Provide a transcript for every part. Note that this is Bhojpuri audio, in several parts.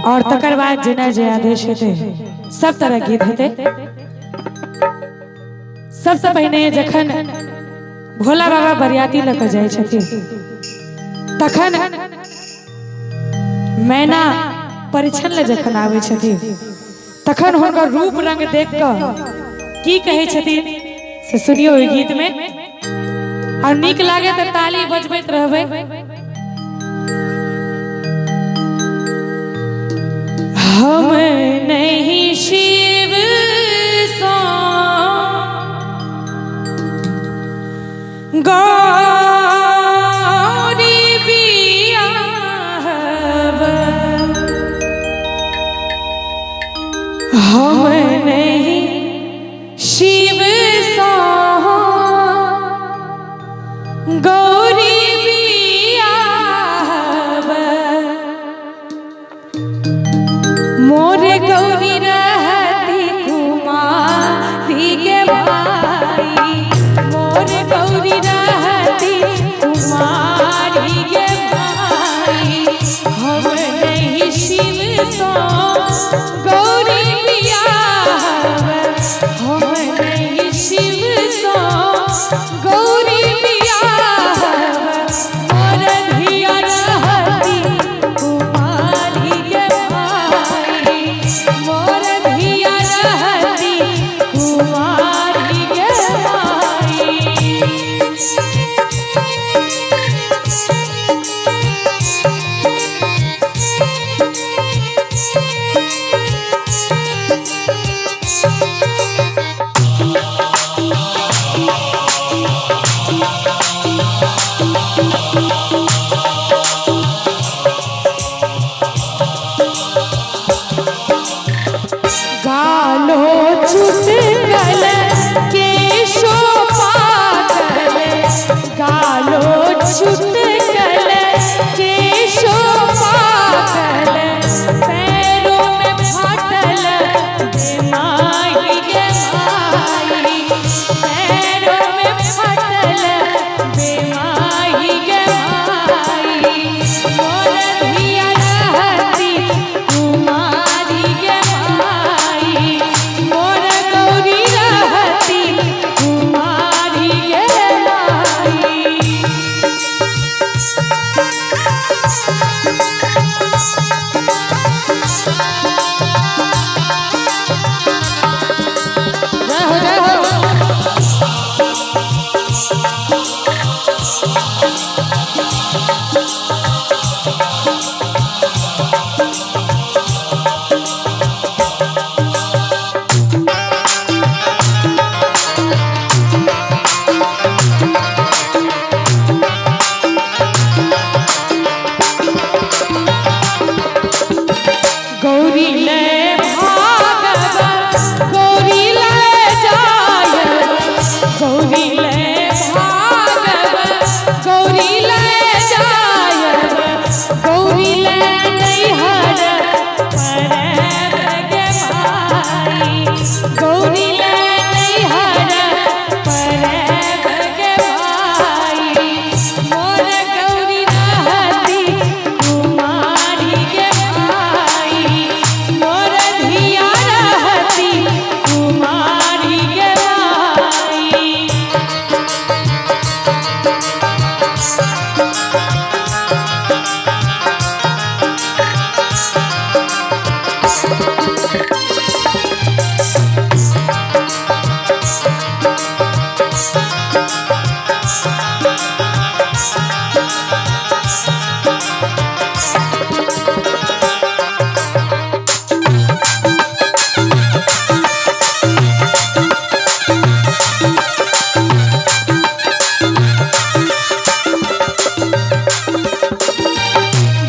और तकर बाद जेना जे आदेश हेते सब तरह गीत हेते। सबसे पहिने जखन भोला बाबा बरियाती लऽ कऽ जाइ छथिन तखन मैना परीक्षण ले जखन आबै छथिन तखन हुनकर रूप रंग देख कऽ की कहै छथिन से सुनियो ओइ गीत में। और नीक लागे तो ताली बजबैत रहबै। हम नहीं शिव सो गौरी बियाहब, हम नहीं शिव सो गौरी बियाहब, मोर गौरी रहती कुमारी के भाई, मोर गौरी रहती कुमारी के भाई, हम नहीं शिव सो गौरी बियाहब, हम नहीं शिव सो गौरी बियाहब, मोर धिया रहती कुमारी के भाई, मोर धिया रहती कुमारी के भाई। गालो चुटकल केशो पागल, गालो चुटकल केशो पागल, पैरों में फाटल बेमाई के भाई, पैरों में फाटल बेमाई के भाई, मोर धिया रहती कुमारी के भाई, मोर गौरी रहती कुमारी के भाई। रहो रहो गौरी ले भागब, गौरी ले जायब, गौरी ले भागब, गौरी ले जायब, गौरी ले नैहर परब के भाई, गौरी ले नैहर परब के भाई, मोर गौरी रहती कुमारी के भाई, मोर धिया रहती कुमारी के भाई।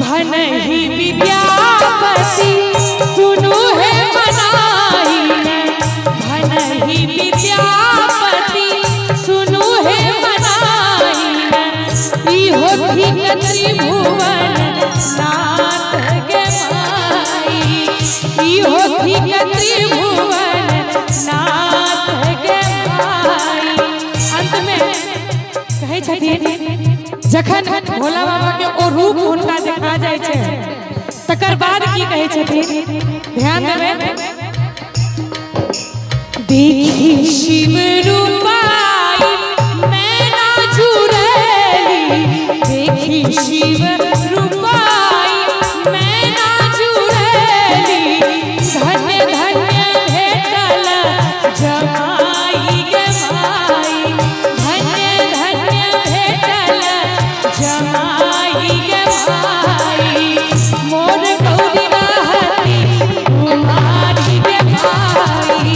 भनहि विद्यापति सुनु है मनाही ने, भनहि विद्यापति सुनु है मनाही ने, इहो ठीक त्रिभुवन नाथ के भाई, इहो ठीक त्रिभुवन नाथ के भाई। अंत में कहै छथिन जखन भोला बाबा के ओ रूप हुनका देखा जाय छै तकर बाद की कहे छथिन, ध्यान देवे। देखी शिव रूपाई मैना चुड़ैली, देखी शिव रूपाई मैना चुड़ैली, धन्य धन्य भेटल जमाई गे माई, धन्य धन्य भेटल जमाई गे माई, मोर गौरी रहती कुमारी गे माई,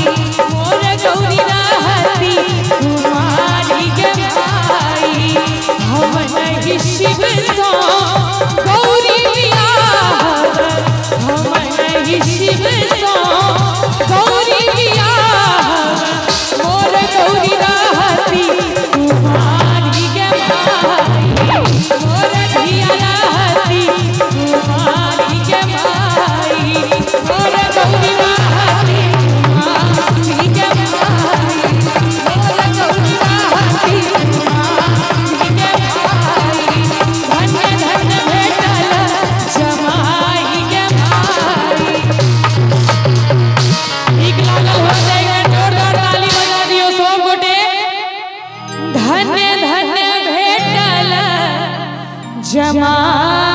मोर गौरी रहती कुमारी गे माई, हम नहीं शिव सो गौरी बियाह, हम नहीं शिव सो गौरी बियाह, मोर गौरी रहती कुमारी गे माई, मोर धिया रहती कुमारी गे माई, मोर गौरी रहती कुमारी गे माई, मोर गौरी रहती कुमारी गे माई, धन्य धन्य भेटल जमाई गे माई। ठीक लागल हो जाएगा, जोरदार ताली बजा दियो सब गोटे। धन्य धन्य भेटल जमाई